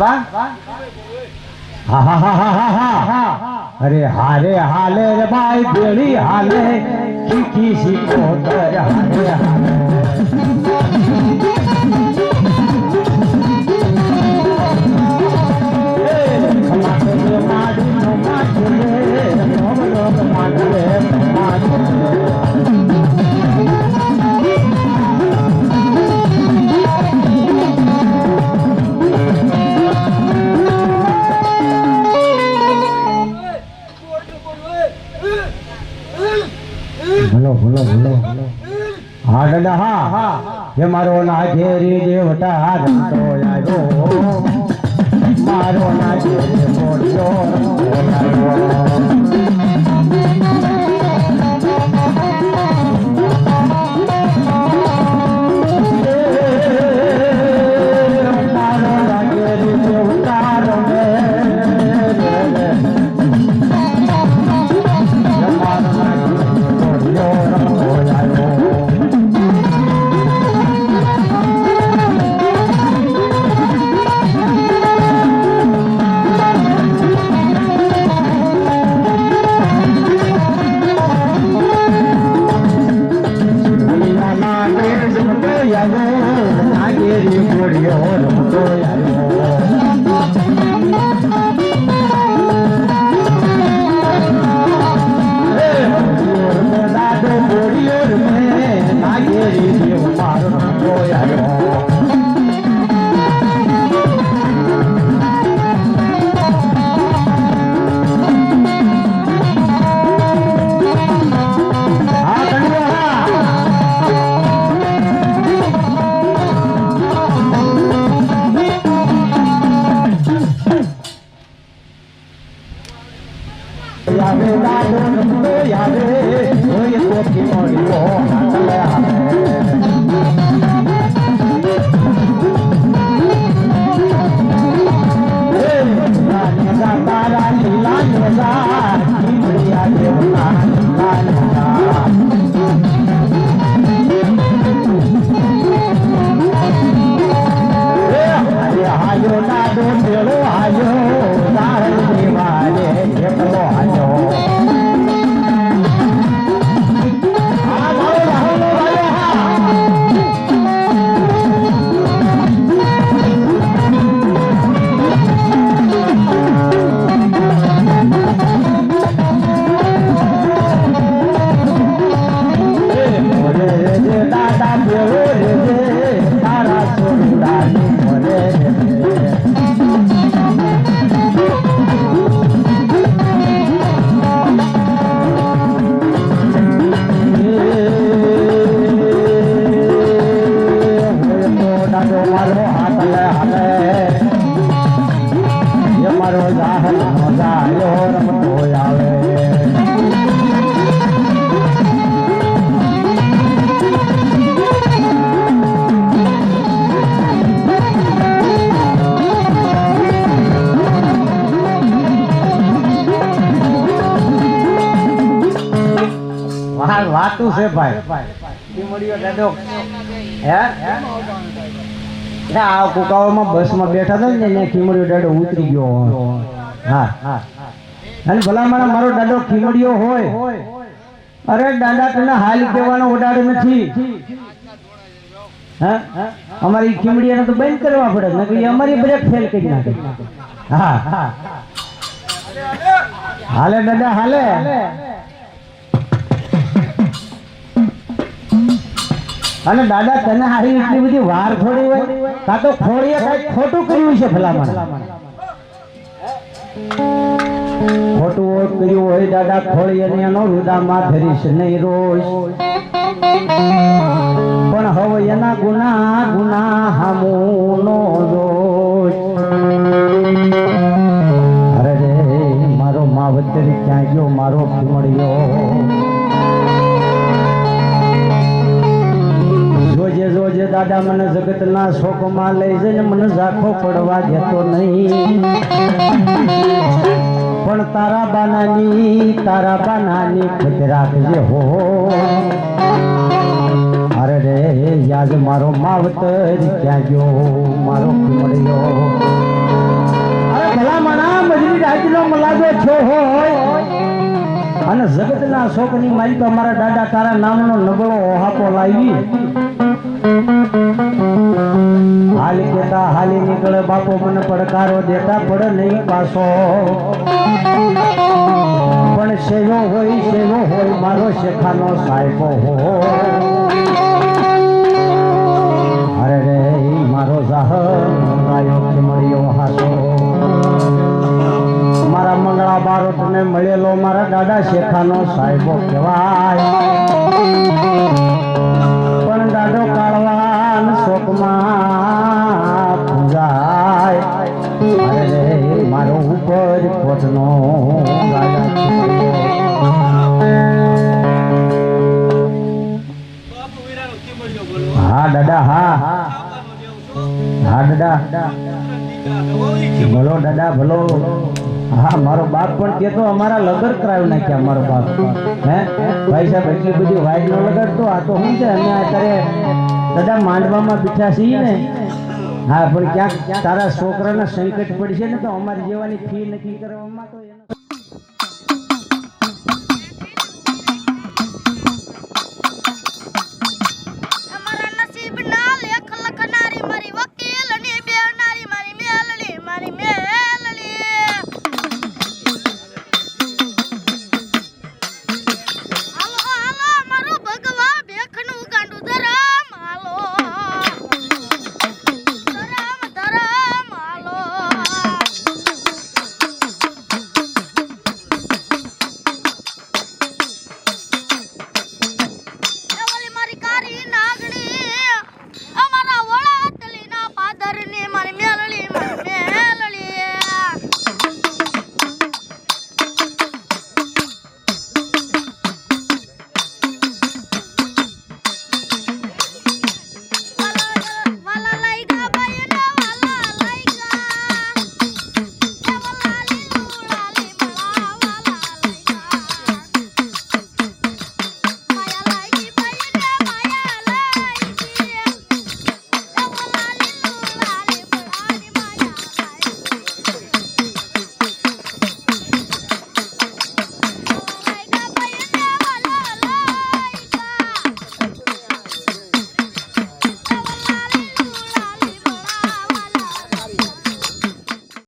हा हा हा हा हा हा अरे हारे हाले रे भाई बेड़ी हाले किसी को तर हारे हाले ભલો ભલો ભલો હા દાદા હા જે મારો નાગેરી દેવતા રમતો આવ્યો મારો નાગેરી મોટો વાતું છે ભાઈ ખીમડીયો દાદો હે આ કુકાવામાં બસમાં બેઠા હતા ને એને ખીમડીયો દાદો ઉતરી ગયો હા હા અને ભલામણ મારો દાદો ખીમડીયો હોય અરે દાદા તને હાલ કહેવાનો ઓડાડ નથી હા અમારી ખીમડીયાને તો બંધ કરવા પડે નકર અમારી બ્રેક ફેલ કરી નાખે હા હા હાલે દાદા હાલે અને દાદા તને હારી એટલી બધી વાર થોડી હોય કા તો ખોડીએ કઈ ખોટું કર્યું છે ભલામણ ખોટું કર્યું હોય દાદા ખોડીએ ને એનો રુદામાં ધરીશ નહીં રોજ પણ હવે એના ગુના ગુના હામુનો દોષ અરે રે મારો માવતર ક્યાં ગયો મારો મળ્યો જોજે દાદા મને જગતના શોકમાં લઈ જઈને મને ઝાખો પડવા દેતો નહીં પણ તારા બાનાની ખત રાખજે હો અરે રે યાદ મારો માવતર ક્યાં ગયો મારો મળ્યો રાજનો મલાજો થયો હોય અને જગતના શોકની માલિક અમારા દાદા તારા નામનો નબળો ઓહાપો લાવી હાલ કેતા હાલી નીકળે બાપો મને પડકારો દેતા પડે નહીં પાછો પણ સેવો હોય મારો શેખાનો સાહેબો હો અરે રે મારો જાહર મળ્યો હાસો મારા મંગળા બારોટ ને મળેલો મારા દાદા શેખાનો સાહેબો કહેવાય પણ દાદો કાળવાન શોકમાં પૂજાય અરે રે મારો ઉપર કોટનો હા દાદા હા દાદા ભલો દાદા ભલો હા મારો બાપ પણ કેતો અમારા લગર કરાવી નાખ્યા મારો બાપ હે ભાઈ સાહેબ એટલી બધી વાઈટ નો લગાડતો આ તો શું છે અમે અત્યારે દાદા માંડવામાં બેઠા છીએ ને હા પણ ક્યાંક તારા છોકરાના સંકટ પડશે ને તો અમારી જેવાની ફી નક્કી કરવામાં તો